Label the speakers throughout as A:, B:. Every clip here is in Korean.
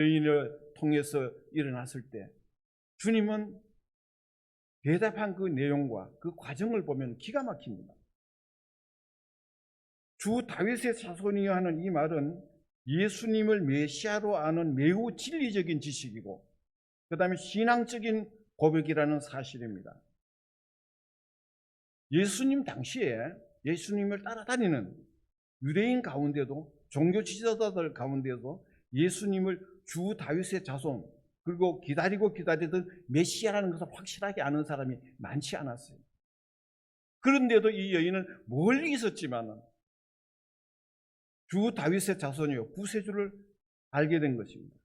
A: 여인을 통해서 일어났을 때 주님은 대답한 그 내용과 그 과정을 보면 기가 막힙니다. 주 다윗의 자손이여 하는 이 말은 예수님을 메시아로 아는 매우 진리적인 지식이고 그 다음에 신앙적인 고백이라는 사실입니다. 예수님 당시에 예수님을 따라다니는 유대인 가운데도 종교 지도자들 가운데도 예수님을 주 다윗의 자손 그리고 기다리던 메시아라는 것을 확실하게 아는 사람이 많지 않았어요. 그런데도 이 여인은 멀리 있었지만 주 다윗의 자손이요 구세주를 알게 된 것입니다.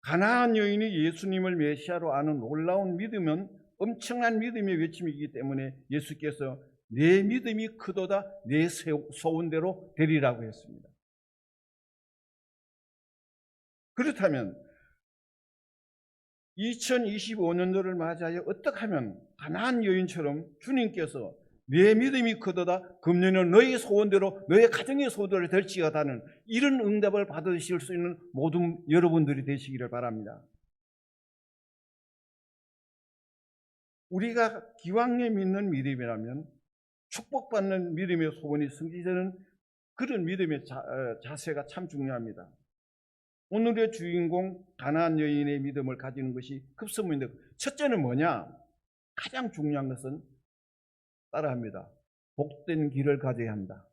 A: 가나안 여인이 예수님을 메시아로 아는 놀라운 믿음은 엄청난 믿음의 외침이기 때문에 예수께서 내 믿음이 크도다 내 소원대로 되리라고 했습니다. 그렇다면 2025년도를 맞이하여 어떻게 하면 가나안 여인처럼 주님께서 내 믿음이 크도다 금년은 너의 소원대로 너의 가정의 소원대로 될지어다는 이런 응답을 받으실 수 있는 모든 여러분들이 되시기를 바랍니다. 우리가 기왕에 믿는 믿음이라면 축복받는 믿음의 소원이 성취되는 그런 믿음의 자세가 참 중요합니다. 오늘의 주인공 가나안 여인의 믿음을 가지는 것이 급선무인데 첫째는 뭐냐? 가장 중요한 것은 따라합니다. 복된 길을 가져야 한다.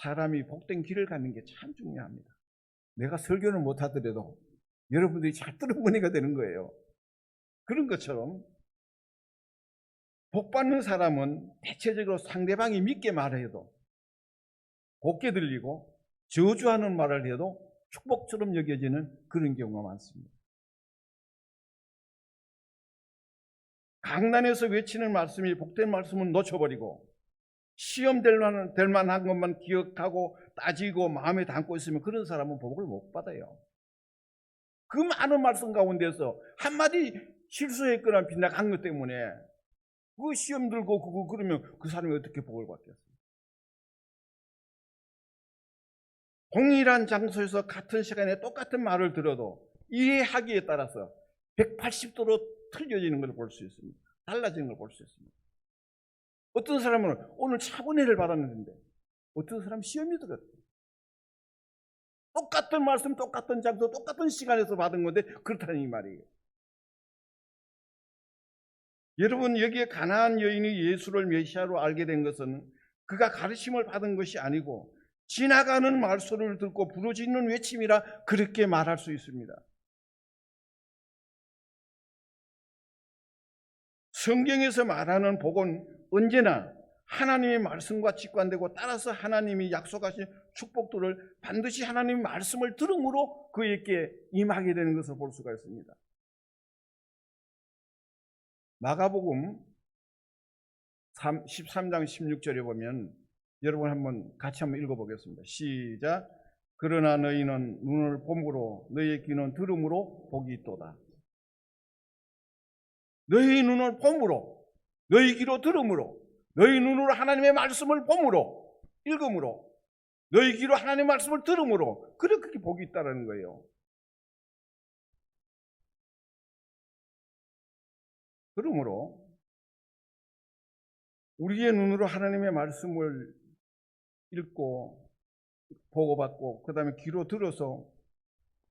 A: 사람이 복된 길을 가는 게 참 중요합니다. 내가 설교는 못하더라도 여러분들이 잘 들어보니까 되는 거예요. 그런 것처럼 복받는 사람은 대체적으로 상대방이 믿게 말해도 곱게 들리고 저주하는 말을 해도 축복처럼 여겨지는 그런 경우가 많습니다. 강단에서 외치는 말씀이 복된 말씀은 놓쳐버리고 시험 될 만한 것만 기억하고 따지고 마음에 담고 있으면 그런 사람은 복을 못 받아요. 그 많은 말씀 가운데서 한마디 실수했거나 빗나간 것 때문에 그 시험 들고 그러면 그 사람이 어떻게 복을 받겠어요? 동일한 장소에서 같은 시간에 똑같은 말을 들어도 이해하기에 따라서 180도로 틀려지는 걸 볼 수 있습니다. 달라지는 걸 볼 수 있습니다. 어떤 사람은 오늘 차분회를 받았는데 어떤 사람은 시험이 들었어요. 똑같은 말씀, 똑같은 장소, 똑같은 시간에서 받은 건데 그렇다는 이 말이에요. 여러분 여기에 가나안 여인이 예수를 메시아로 알게 된 것은 그가 가르침을 받은 것이 아니고 지나가는 말소리를 듣고 부르짖는 외침이라 그렇게 말할 수 있습니다. 성경에서 말하는 복은 언제나 하나님의 말씀과 직관되고 따라서 하나님이 약속하신 축복들을 반드시 하나님의 말씀을 들음으로 그에게 임하게 되는 것을 볼 수가 있습니다. 마가복음 13장 16절에 보면 여러분 같이 한번 읽어보겠습니다. 시작. 그러나 너희는 눈을 봄으로 너희의 귀는 들음으로 복이 있도다. 너희 눈을 봄으로 너희 귀로 들음으로 너희 눈으로 하나님의 말씀을 봄으로 읽음으로 너희 귀로 하나님의 말씀을 들음으로 그렇게 복이 있다는 거예요. 그러므로 우리의 눈으로 하나님의 말씀을 읽고 보고받고 그 다음에 귀로 들어서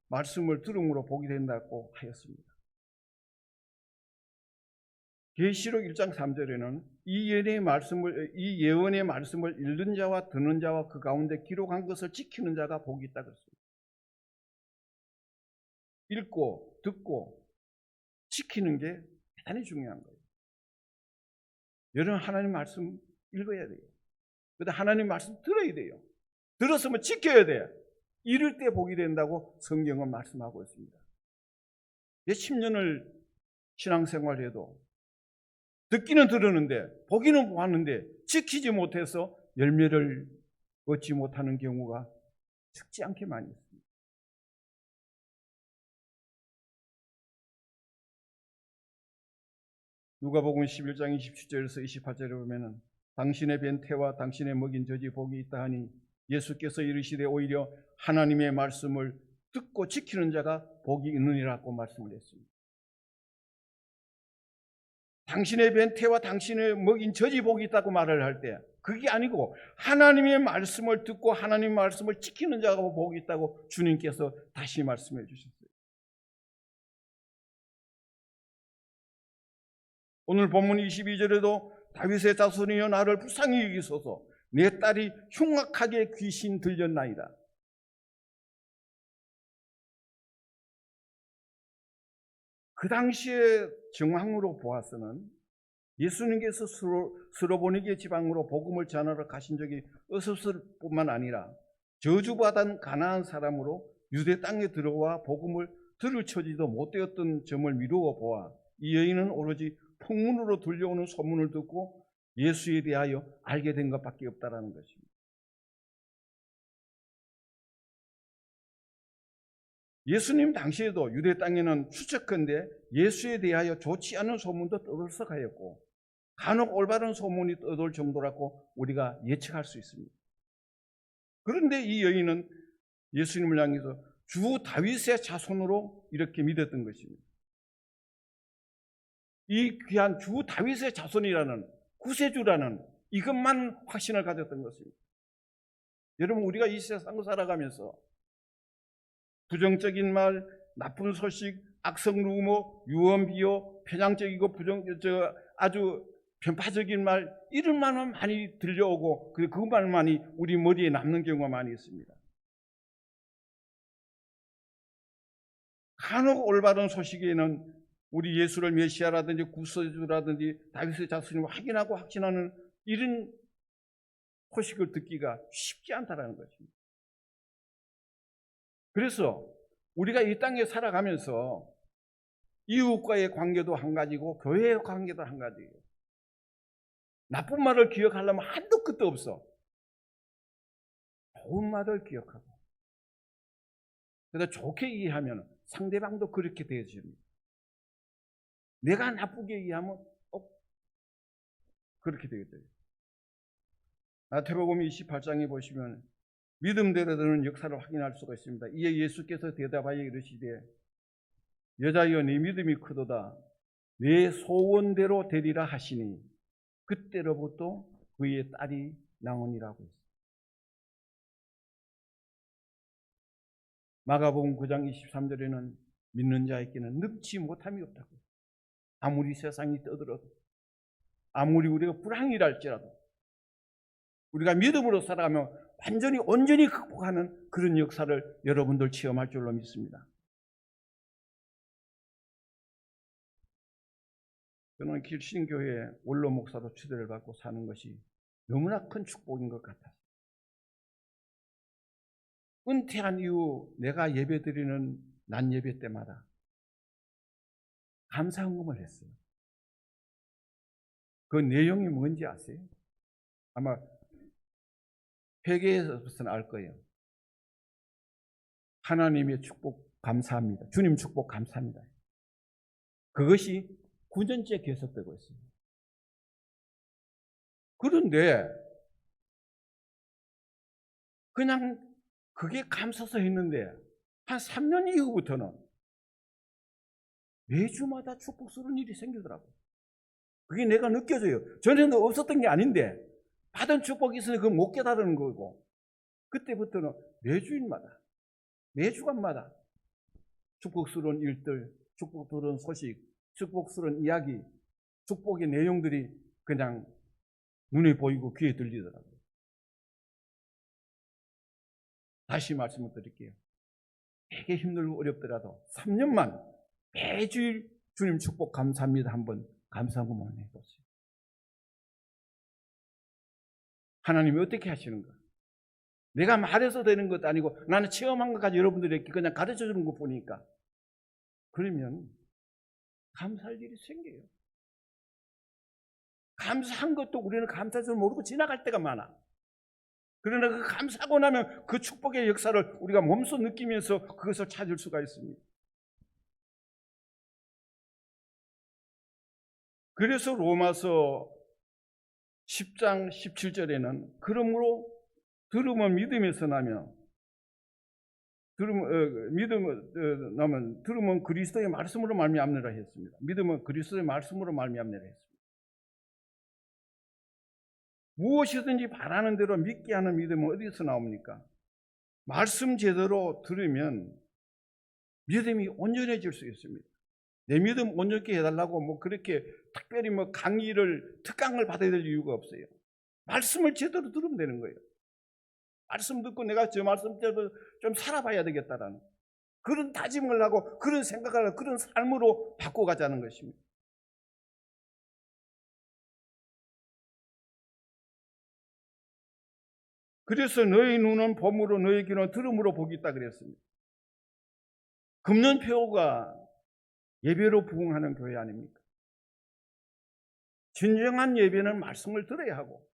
A: 말씀을 들음으로 복이 된다고 하였습니다. 계시록 1장 3절에는 이 예언의 말씀을 읽는 자와 듣는 자와 그 가운데 기록한 것을 지키는 자가 복이 있다 그랬습니다. 읽고 듣고 지키는 게 대단히 중요한 거예요. 여러분 하나님 말씀 읽어야 돼요. 그다음 하나님 말씀 들어야 돼요. 들었으면 지켜야 돼요. 이럴 때 복이 된다고 성경은 말씀하고 있습니다. 몇십 년을 신앙생활해도 듣기는 들었는데 보기는 보았는데 지키지 못해서 열매를 얻지 못하는 경우가 적지 않게 많이 있습니다. 누가복음 11장 27절에서 28절에 보면은 당신의 벤 태와 당신의 먹인 젖이 복이 있다 하니 예수께서 이르시되 오히려 하나님의 말씀을 듣고 지키는 자가 복이 있느니라고 말씀을 했습니다. 당신의 벤태와 당신의 먹인 젖이 복이 있다고 말을 할 때 그게 아니고 하나님의 말씀을 듣고 하나님의 말씀을 지키는 자가 복이 있다고 주님께서 다시 말씀해 주셨어요. 오늘 본문 22절에도 다윗의 자손이여 나를 불쌍히 여기소서 내 딸이 흉악하게 귀신 들렸나이다. 그 당시의 정황으로 보아서는 예수님께서 스로보니게 지방으로 복음을 전하러 가신 적이 없었을 뿐만 아니라 저주받은 가나안 사람으로 유대 땅에 들어와 복음을 들을 처지도 못되었던 점을 미루어 보아 이 여인은 오로지 풍문으로 들려오는 소문을 듣고 예수에 대하여 알게 된 것밖에 없다라는 것입니다. 예수님 당시에도 유대 땅에는 추측컨대 예수에 대하여 좋지 않은 소문도 떠들썩하였고 간혹 올바른 소문이 떠돌 정도라고 우리가 예측할 수 있습니다. 그런데 이 여인은 예수님을 향해서 주 다윗의 자손으로 이렇게 믿었던 것입니다. 이 귀한 주 다윗의 자손이라는 구세주라는 이것만 확신을 가졌던 것입니다. 여러분, 우리가 이 세상 살아가면서 부정적인 말, 나쁜 소식, 악성 루머, 유언 비어, 편향적이고 아주 편파적인 말 이런 말만 많이 들려오고 그 말만이 우리 머리에 남는 경우가 많이 있습니다. 간혹 올바른 소식에는 우리 예수를 메시아라든지 구세주라든지 다윗의 자손임을 확인하고 확신하는 이런 소식을 듣기가 쉽지 않다는 것입니다. 그래서 우리가 이 땅에 살아가면서 이웃과의 관계도 한 가지고 교회의 관계도 한 가지예요. 나쁜 말을 기억하려면 한도 끝도 없어. 좋은 말을 기억하고 그래서 좋게 이해하면 상대방도 그렇게 대해줍니다. 내가 나쁘게 이해하면 그렇게 되겠죠. 마태복음 28장에 보시면 믿음대로 되는 역사를 확인할 수가 있습니다. 이에 예수께서 대답하여 이르시되 여자여 네 믿음이 크도다 내 소원대로 되리라 하시니 그때로부터 그의 딸이 나오니라고 했습니다. 마가복음 9장 23절에는 믿는 자에게는 능치 못함이 없다고. 아무리 세상이 떠들어도 아무리 우리가 불황이랄지라도 우리가 믿음으로 살아가면 완전히 온전히 극복하는 그런 역사를 여러분들 체험할 줄로 믿습니다. 저는 길신교회 원로 목사로 추대를 받고 사는 것이 너무나 큰 축복인 것 같아요. 은퇴한 이후 내가 예배드리는 난 예배 때마다 감사헌금을 했어요. 그 내용이 뭔지 아세요? 아마 회개에서부터는 알 거예요. 하나님의 축복 감사합니다. 주님 축복 감사합니다. 그것이 9년째 계속되고 있습니다. 그런데 그냥 그게 감사서 했는데 한 3년 이후부터는 매주마다 축복스러운 일이 생기더라고요. 그게 내가 느껴져요. 전에는 없었던 게 아닌데 받은 축복이 있으니 그걸 못 깨달은 거고 그때부터는 매주일마다 매주간마다 축복스러운 일들, 축복스러운 소식, 축복스러운 이야기, 축복의 내용들이 그냥 눈에 보이고 귀에 들리더라고요. 다시 말씀을 드릴게요. 되게 힘들고 어렵더라도 3년만 매주일 주님 축복 감사합니다 한번 감사하고만 해보세요. 하나님이 어떻게 하시는가? 내가 말해서 되는 것도 아니고 나는 체험한 것까지 여러분들에게 그냥 가르쳐주는 것 보니까 그러면 감사할 일이 생겨요. 감사한 것도 우리는 감사할 줄 모르고 지나갈 때가 많아. 그러나 그 감사하고 나면 그 축복의 역사를 우리가 몸소 느끼면서 그것을 찾을 수가 있습니다. 그래서 로마서 10장 17절에는 그러므로 들음은 믿음에서 나며 들음은 그리스도의 말씀으로 말미암느라 했습니다. 믿음은 그리스도의 말씀으로 말미암느라 했습니다. 무엇이든지 바라는 대로 믿게 하는 믿음은 어디서 나옵니까? 말씀 제대로 들으면 믿음이 온전해질 수 있습니다. 내 믿음 온전케 해달라고 뭐 그렇게 특별히 뭐 특강을 받아야 될 이유가 없어요. 말씀을 제대로 들으면 되는 거예요. 말씀 듣고 내가 저 말씀대로 좀 살아봐야 되겠다라는 그런 다짐을 하고 그런 생각을 하고 그런 삶으로 바꿔가자는 것입니다. 그래서 너희 눈은 봄으로 너희 귀는 들음으로 복이 있다 그랬습니다. 금년표가 예배로 부흥하는 교회 아닙니까? 진정한 예배는 말씀을 들어야 하고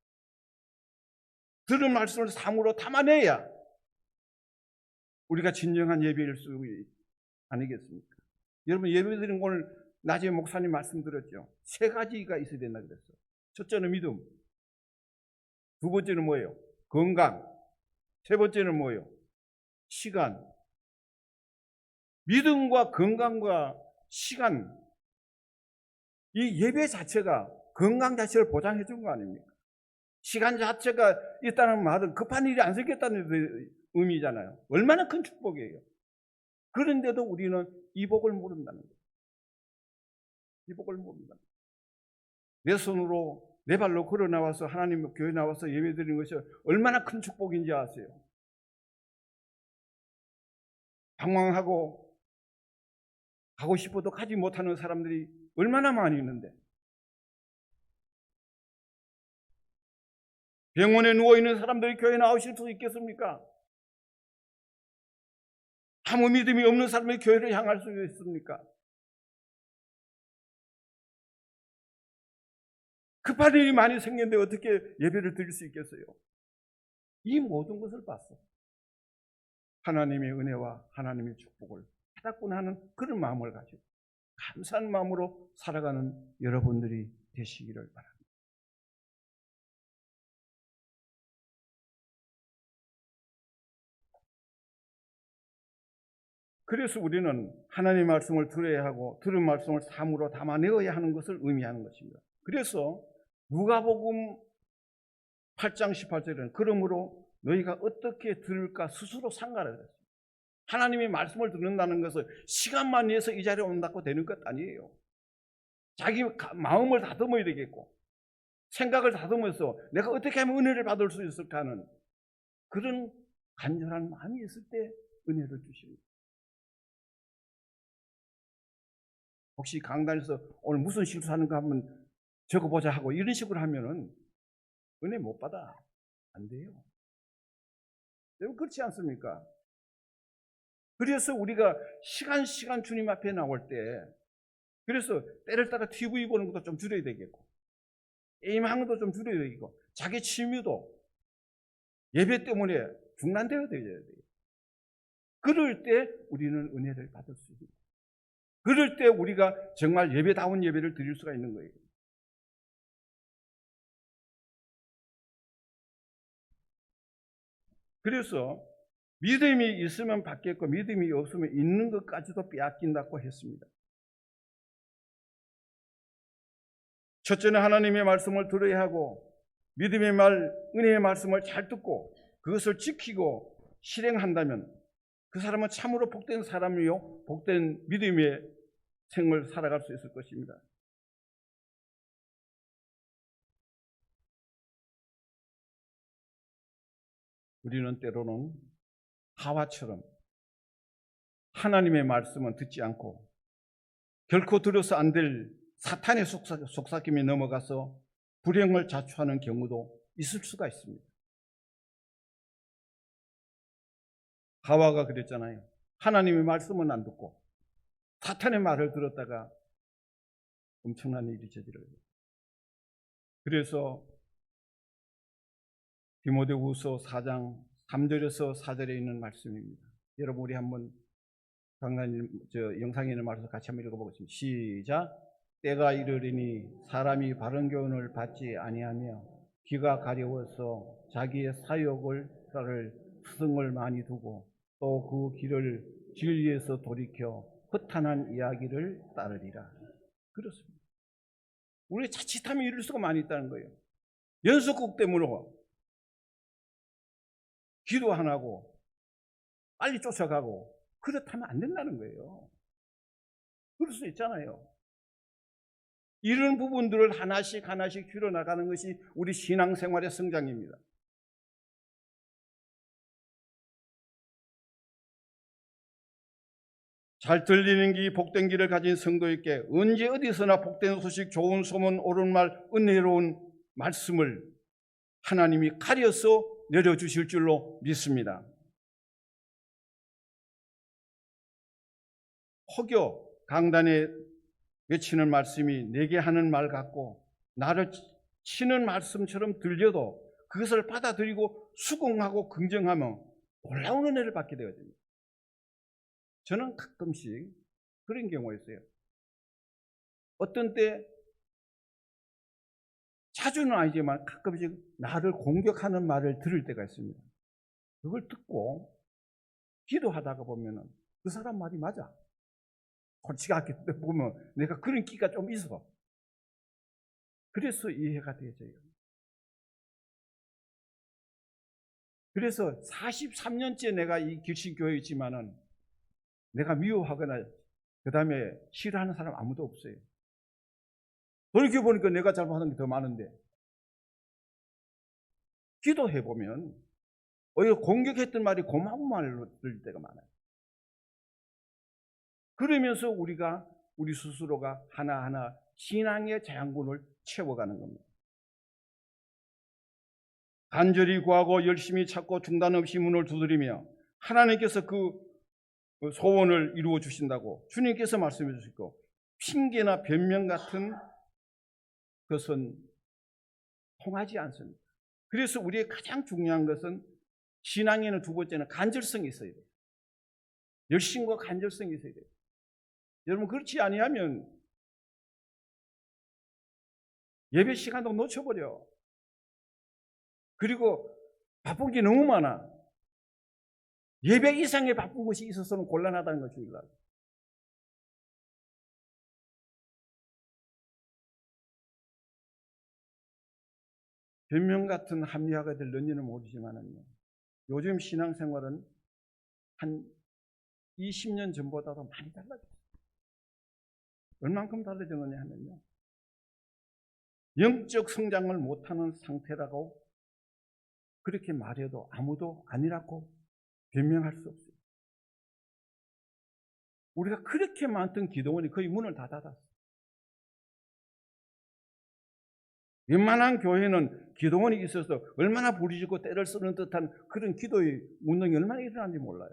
A: 들은 말씀을 삶으로 담아내야 우리가 진정한 예배일 수 아니겠습니까? 여러분 예배 드린 오늘 낮에 목사님 말씀 들었죠? 3가지가 있어야 된다 그랬어요. 첫째는 믿음, 두 번째는 뭐예요? 건강, 세 번째는 뭐예요? 시간. 믿음과 건강과 시간, 이 예배 자체가 건강 자체를 보장해 준 거 아닙니까? 시간 자체가 있다는 말은 급한 일이 안 생겼다는 의미잖아요. 얼마나 큰 축복이에요. 그런데도 우리는 이 복을 모른다는 거예요. 이 복을 모른다는 거예요. 내 손으로 내 발로 걸어 나와서 하나님 교회 나와서 예배 드리는 것이 얼마나 큰 축복인지 아세요? 방황하고 가고 싶어도 가지 못하는 사람들이 얼마나 많이 있는데, 병원에 누워있는 사람들이 교회 나오실 수 있겠습니까? 아무 믿음이 없는 사람이 교회를 향할 수 있습니까? 급한 일이 많이 생겼는데 어떻게 예배를 드릴 수 있겠어요? 이 모든 것을 봤어. 하나님의 은혜와 하나님의 축복을 받았구나 하는 그런 마음을 가지고 감사한 마음으로 살아가는 여러분들이 되시기를 바랍니다. 그래서 우리는 하나님의 말씀을 들어야 하고 들은 말씀을 삶으로 담아내어야 하는 것을 의미하는 것입니다. 그래서 누가복음 8장 18절에는 그러므로 너희가 어떻게 들을까 스스로 상관을 했습니다. 하나님의 말씀을 듣는다는 것은 시간만 내서 이 자리에 온다고 되는 것 아니에요. 자기 마음을 다듬어야 되겠고 생각을 다듬어서 내가 어떻게 하면 은혜를 받을 수 있을까 하는 그런 간절한 마음이 있을 때 은혜를 주십니다. 혹시 강단에서 오늘 무슨 실수하는가 한번 적어보자 하고 이런 식으로 하면은 은혜 못 받아. 안 돼요. 여러분 그렇지 않습니까? 그래서 우리가 시간 주님 앞에 나올 때 그래서 때를 따라 TV 보는 것도 좀 줄여야 되겠고 게임하는 것도 좀 줄여야 되겠고 자기 취미도 예배 때문에 중단되어야 돼요. 그럴 때 우리는 은혜를 받을 수 있습니다. 그럴 때 우리가 정말 예배다운 예배를 드릴 수가 있는 거예요. 그래서 믿음이 있으면 받겠고 믿음이 없으면 있는 것까지도 빼앗긴다고 했습니다. 첫째는 하나님의 말씀을 들어야 하고 믿음의 말, 은혜의 말씀을 잘 듣고 그것을 지키고 실행한다면 그 사람은 참으로 복된 사람이요 복된 믿음의 생을 살아갈 수 있을 것입니다. 우리는 때로는 하와처럼 하나님의 말씀은 듣지 않고 결코 들어서 안 될 사탄의 속삭임에 넘어가서 불행을 자초하는 경우도 있을 수가 있습니다. 하와가 그랬잖아요. 하나님의 말씀은 안 듣고 사탄의 말을 들었다가 엄청난 일이 저질러요. 그래서 디모데후서 4장 3절에서 4절에 있는 말씀입니다. 여러분 우리 한번 강단님 영상에 있는 말씀 같이 한번 읽어보겠습니다. 시작. 때가 이르리니 사람이 바른 교훈을 받지 아니하며 귀가 가려워서 자기의 사욕을 자를 스승을 많이 두고 또 그 길을 진리에서 돌이켜 허탄한 이야기를 따르리라. 그렇습니다. 우리 자칫하면 이럴 수가 많이 있다는 거예요. 연속극 때문에 기도 안 하고 빨리 쫓아가고 그렇다면 안 된다는 거예요. 그럴 수 있잖아요. 이런 부분들을 하나씩 줄여나가는 것이 우리 신앙생활의 성장입니다. 잘 들리는 기 복된 길을 가진 성도에게 언제 어디서나 복된 소식, 좋은 소문, 옳은 말, 은혜로운 말씀을 하나님이 가려서 내려주실 줄로 믿습니다. 혹여 강단에 외치는 말씀이 내게 하는 말 같고 나를 치는 말씀처럼 들려도 그것을 받아들이고 수긍하고 긍정하며 놀라운 은혜를 받게 되거든요. 저는 가끔씩 그런 경우가 있어요. 어떤 때 자주는 아니지만 가끔씩 나를 공격하는 말을 들을 때가 있습니다. 그걸 듣고 기도하다가 보면은 그 사람 말이 맞아. 솔직하게 보면 내가 그런 끼가 좀 있어. 그래서 이해가 되어져요. 그래서 43년째 내가 이 길신교회에 있지만은 내가 미워하거나 그 다음에 싫어하는 사람 아무도 없어요. 돌이켜보니까 내가 잘못하는 게 더 많은데 기도해보면 오히려 공격했던 말이 고마운 말로 들릴 때가 많아요. 그러면서 우리 스스로가 하나하나 신앙의 자양분을 채워가는 겁니다. 간절히 구하고 열심히 찾고 중단 없이 문을 두드리며 하나님께서 그 소원을 이루어 주신다고 주님께서 말씀해 주시고 핑계나 변명 같은 것은 통하지 않습니다. 그래서 우리의 가장 중요한 것은 신앙에는 두 번째는 간절성이 있어야 돼요. 열심과 간절성이 있어야 돼요. 여러분 그렇지 아니하면 예배 시간도 놓쳐버려. 그리고 바쁜 게 너무 많아. 예배 이상의 바쁜 것이 있어서는 곤란하다는 것입니다. 변명 같은 합리화가 될는지는 모르지만은요. 요즘 신앙생활은 한 20년 전보다도 많이 달라졌어요. 얼만큼 달라졌느냐 하면요. 영적 성장을 못하는 상태라고 그렇게 말해도 아무도 아니라고 변명할 수 없어요. 우리가 그렇게 많던 기도원이 거의 문을 다 닫았어요. 웬만한 교회는 기도원이 있어서 얼마나 부르짖고 때를 쓰는 듯한 그런 기도의 운동이 얼마나 일어나는지 몰라요.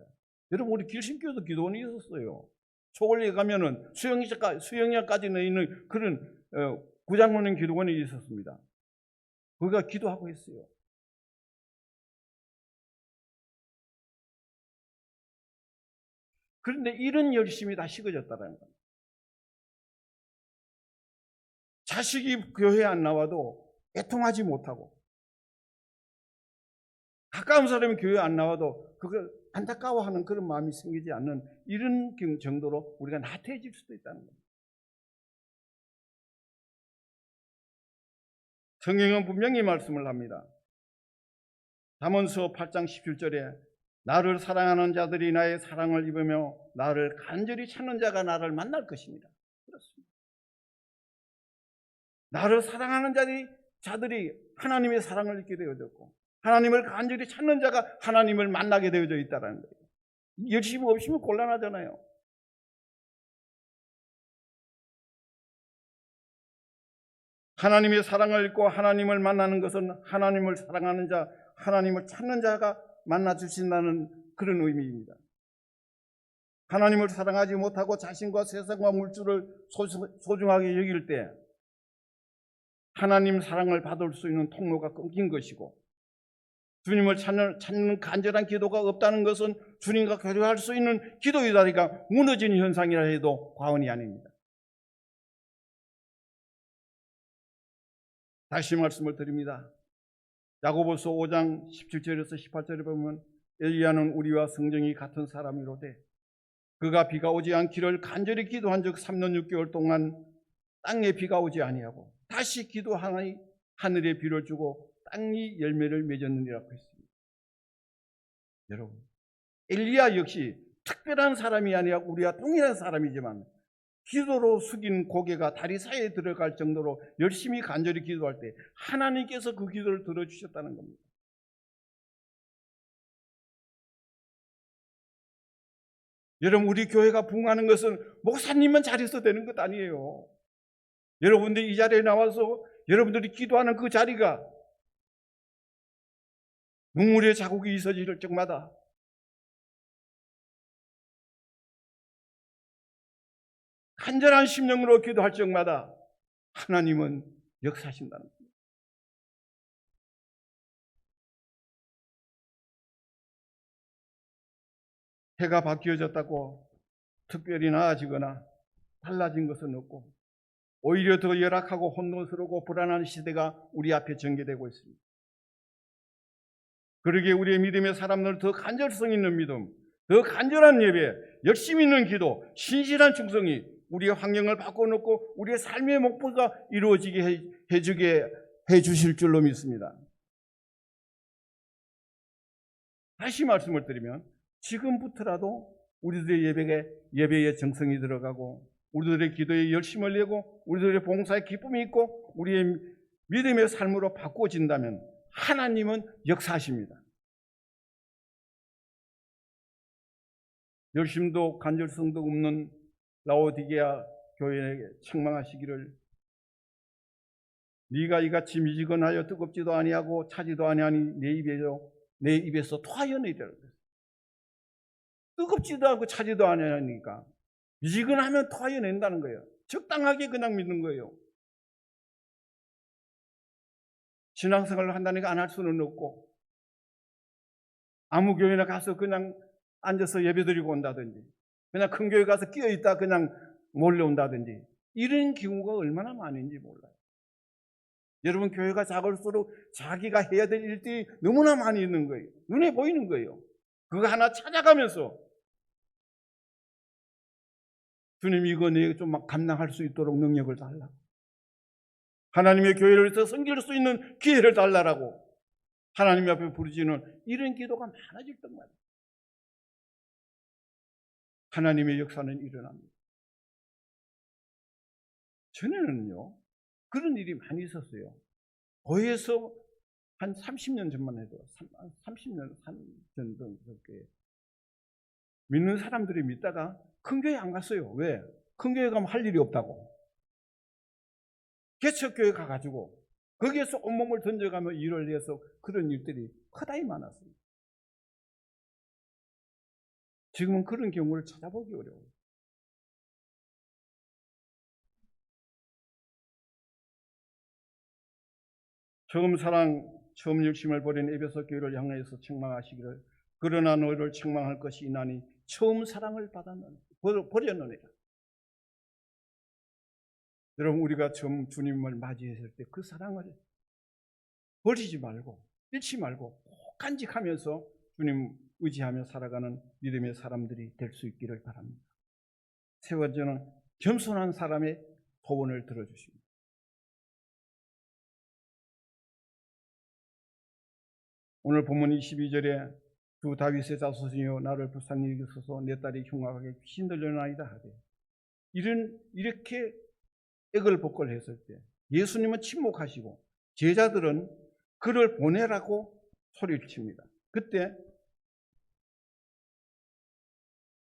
A: 여러분 우리 길신교도 기도원이 있었어요. 초월리에 가면은 수영역까지는 있는 그런 구장모는 기도원이 있었습니다. 거기가 기도하고 있어요. 그런데 이런 열심이 다 식어졌다는 겁니다. 자식이 교회에 안 나와도 애통하지 못하고 가까운 사람이 교회에 안 나와도 그걸 안타까워하는 그런 마음이 생기지 않는 이런 정도로 우리가 나태해질 수도 있다는 겁니다. 성경은 분명히 말씀을 합니다. 잠언서 8장 17절에 나를 사랑하는 자들이 나의 사랑을 입으며 나를 간절히 찾는 자가 나를 만날 것입니다. 그렇습니다. 나를 사랑하는 자들이 하나님의 사랑을 입게 되어졌고 하나님을 간절히 찾는 자가 하나님을 만나게 되어져 있다는 거예요. 열심히 없으면 곤란하잖아요. 하나님의 사랑을 입고 하나님을 만나는 것은 하나님을 사랑하는 자, 하나님을 찾는 자가 만나주신다는 그런 의미입니다. 하나님을 사랑하지 못하고 자신과 세상과 물질을 소중하게 여길 때 하나님 사랑을 받을 수 있는 통로가 끊긴 것이고 주님을 찾는 간절한 기도가 없다는 것은 주님과 교류할 수 있는 기도의 다리가 무너진 현상이라 해도 과언이 아닙니다. 다시 말씀을 드립니다. 야고보서 5장 17절에서 18절에 보면 엘리야는 우리와 성정이 같은 사람이로되 그가 비가 오지 않기를 간절히 기도한 적 3년 6개월 동안 땅에 비가 오지 아니하고 다시 기도하니 하늘에 비를 주고 땅이 열매를 맺었느니라고 했습니다. 여러분, 엘리야 역시 특별한 사람이 아니라 우리와 동일한 사람이지만 기도로 숙인 고개가 다리 사이에 들어갈 정도로 열심히 간절히 기도할 때 하나님께서 그 기도를 들어주셨다는 겁니다. 여러분, 우리 교회가 부흥하는 것은 목사님만 잘해서 되는 것 아니에요. 여러분들이 이 자리에 나와서 여러분들이 기도하는 그 자리가 눈물의 자국이 있어질 적마다 간절한 심령으로 기도할 적마다 하나님은 역사하신다는 겁니다. 해가 바뀌어졌다고 특별히 나아지거나 달라진 것은 없고 오히려 더 열악하고 혼돈스럽고 불안한 시대가 우리 앞에 전개되고 있습니다. 그러기에 우리의 믿음의 사람들 더 간절성 있는 믿음, 더 간절한 예배, 열심히 있는 기도, 신실한 충성이 우리의 환경을 바꿔놓고 우리의 삶의 목표가 이루어지게 해주실 줄로 믿습니다. 다시 말씀을 드리면 지금부터라도 우리들의 예배에 정성이 들어가고 우리들의 기도에 열심을 내고 우리들의 봉사에 기쁨이 있고 우리의 믿음의 삶으로 바꿔진다면 하나님은 역사하십니다. 열심도 간절성도 없는 라오디게아 교회에게 책망하시기를 네가 이같이 미지근하여 뜨겁지도 아니하고 차지도 아니하니 내 입에서 토하여 내리라. 뜨겁지도 않고 차지도 아니하니까 미지근하면 토하여 낸다는 거예요. 적당하게 그냥 믿는 거예요. 신앙생활을 한다니까 안 할 수는 없고 아무 교회나 가서 그냥 앉아서 예배드리고 온다든지 그냥 큰 교회 가서 끼어있다 그냥 몰려온다든지 이런 경우가 얼마나 많은지 몰라요. 여러분, 교회가 작을수록 자기가 해야 될 일들이 너무나 많이 있는 거예요. 눈에 보이는 거예요. 그거 하나 찾아가면서 주님 이거 내가 좀 막 감당할 수 있도록 능력을 달라고, 하나님의 교회를 위해서 섬길 수 있는 기회를 달라고 하나님 앞에 부르짖는 이런 기도가 많아질 때마다 하나님의 역사는 일어납니다. 전에는요 그런 일이 많이 있었어요. 교회에서 한 30년 전만 해도 30년 전도 믿는 사람들이 믿다가 큰 교회 안 갔어요. 왜? 큰 교회 가면 할 일이 없다고. 개척교회 가가지고 거기에서 온몸을 던져가며 일을 해서 그런 일들이 커다이 많았습니다. 지금은 그런 경우를 찾아보기 어려워요. 처음 열심을 버린 에베소 교회를 향해서 책망하시기를 그러나 너희를 책망할 것이 있나니 처음 사랑을 버렸느니라. 여러분, 우리가 처음 주님을 맞이했을 때 그 사랑을 버리지 말고 잃지 말고 꼭 간직하면서 주님 의지하며 살아가는 믿음의 사람들이 될 수 있기를 바랍니다. 세 번째는 겸손한 사람의 소원을 들어주십니다. 오늘 본문 22절에 주 다윗의 자손이여 나를 불쌍히 여기소서 내 딸이 흉악하게 귀신 들려나이다 하되 이렇게 애걸복걸했을 때 예수님은 침묵하시고 제자들은 그를 보내라고 소리를 칩니다. 그때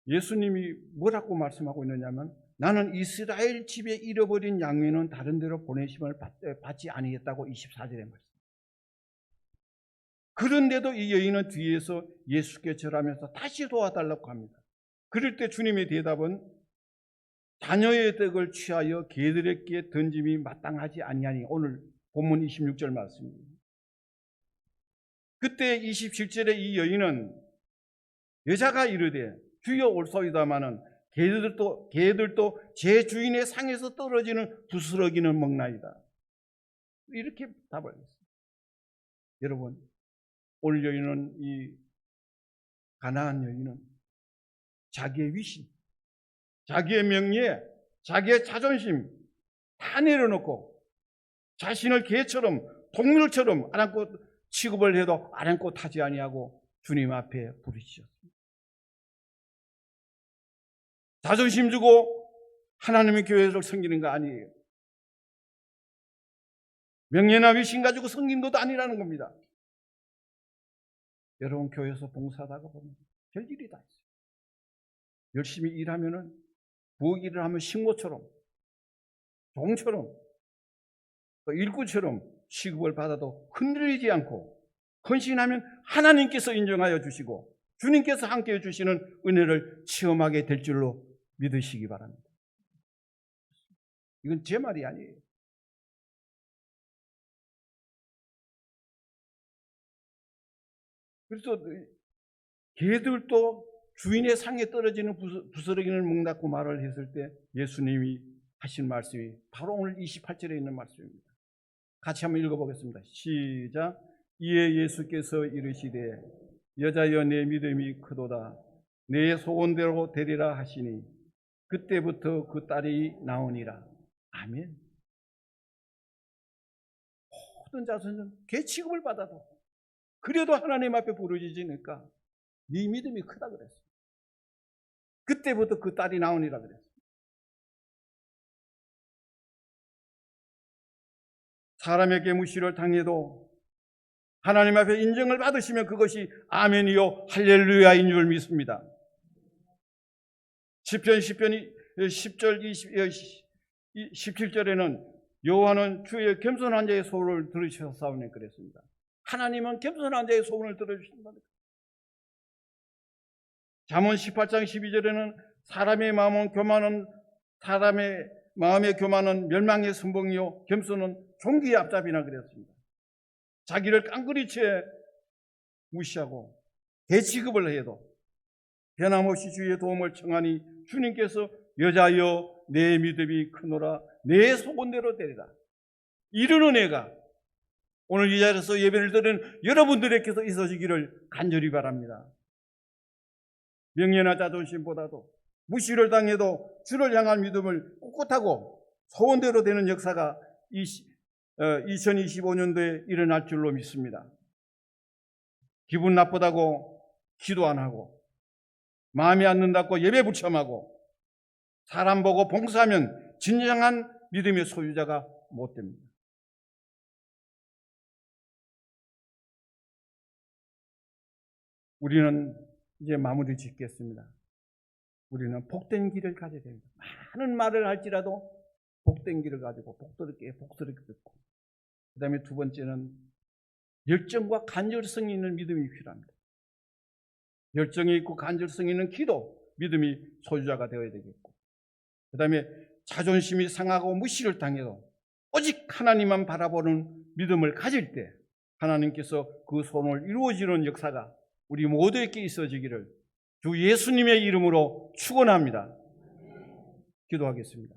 A: 예수님이 뭐라고 말씀하고 있느냐면 나는 이스라엘 집에 잃어버린 양면은 다른 데로 보내심을 받지 아니했다고 24절에 말씀. 그런데도 이 여인은 뒤에서 예수께 절하면서 다시 도와달라고 합니다. 그럴 때 주님의 대답은 자녀의 떡을 취하여 개들에게 던짐이 마땅하지 아니하니 오늘 본문 26절 말씀입니다. 그때 27절에 이 여인은 여자가 이르되 주여 올소이다마는 개들도 제 주인의 상에서 떨어지는 부스러기는 먹나이다. 이렇게 답을 했습니다. 여러분, 오늘 여인은, 이 가나안 여인은 자기의 위신, 자기의 명예, 자기의 자존심 다 내려놓고 자신을 개처럼 동물처럼 아랑곳 취급을 해도 아랑곳하지 아니하고 주님 앞에 부르짖었습니다. 자존심 주고 하나님의 교회를 섬기는 거 아니에요. 명예나 위신 가지고 섬기는 것도 아니라는 겁니다. 여러분, 교회에서 봉사하다가 보면 별일이 다 있어요. 열심히 일하면은 부엌 일을 하면 식모처럼, 종처럼, 또 일꾼처럼 취급을 받아도 흔들리지 않고 헌신하면 하나님께서 인정하여 주시고 주님께서 함께해 주시는 은혜를 체험하게 될 줄로 믿으시기 바랍니다. 이건 제 말이 아니에요. 그래서 개들도 주인의 상에 떨어지는 부스러기를 문닫고 말을 했을 때 예수님이 하신 말씀이 바로 오늘 28절에 있는 말씀입니다. 같이 한번 읽어보겠습니다. 시작. 이에 예수께서 이르시되 여자여 내 믿음이 크도다. 내 소원대로 되리라 하시니 그때부터 그 딸이 나오니라. 아멘. 모든 자손은 개 취급을 받아도 그래도 하나님 앞에 부르짖으니까 네 믿음이 크다 그랬어요. 그때부터 그 딸이 나오니라 그랬어요. 사람에게 무시를 당해도 하나님 앞에 인정을 받으시면 그것이 아멘이요 할렐루야인 줄 믿습니다. 시편 10절 17절에는 여호와는 주의 겸손한 자의 소원을 들으셨사오니 그랬습니다. 하나님은 겸손한 자의 소원을 들어주신다. 잠언 18장 12절에는 사람의 마음의 교만은 멸망의 선봉이요 겸손은 종기의 앞잡이나 그랬습니다. 자기를 깡그리채 무시하고 대취급을 해도 변함없이 주의 도움을 청하니 주님께서 여자여 내 믿음이 크노라 내 소원대로 되리라. 이런 은혜가 오늘 이 자리에서 예배를 드리는 여러분들에게서 있어지기를 간절히 바랍니다. 명예나 자존심보다도 무시를 당해도 주를 향한 믿음을 꿋꿋하고 소원대로 되는 역사가 2025년도에 일어날 줄로 믿습니다. 기분 나쁘다고 기도 안 하고 마음에 안 든다고 예배 불참하고 사람 보고 봉사하면 진정한 믿음의 소유자가 못 됩니다. 우리는 이제 마무리 짓겠습니다. 우리는 복된 길을 가져야 됩니다. 많은 말을 할지라도 복된 길을 가지고 복스럽게 듣고, 그 다음에 두 번째는 열정과 간절성이 있는 믿음이 필요합니다. 열정이 있고 간절성이 있는 기도, 믿음이 소유자가 되어야 되겠고, 그 다음에 자존심이 상하고 무시를 당해도 오직 하나님만 바라보는 믿음을 가질 때 하나님께서 그 소원을 이루어지는 역사가 우리 모두에게 있어지기를 주 예수님의 이름으로 축원합니다. 기도하겠습니다.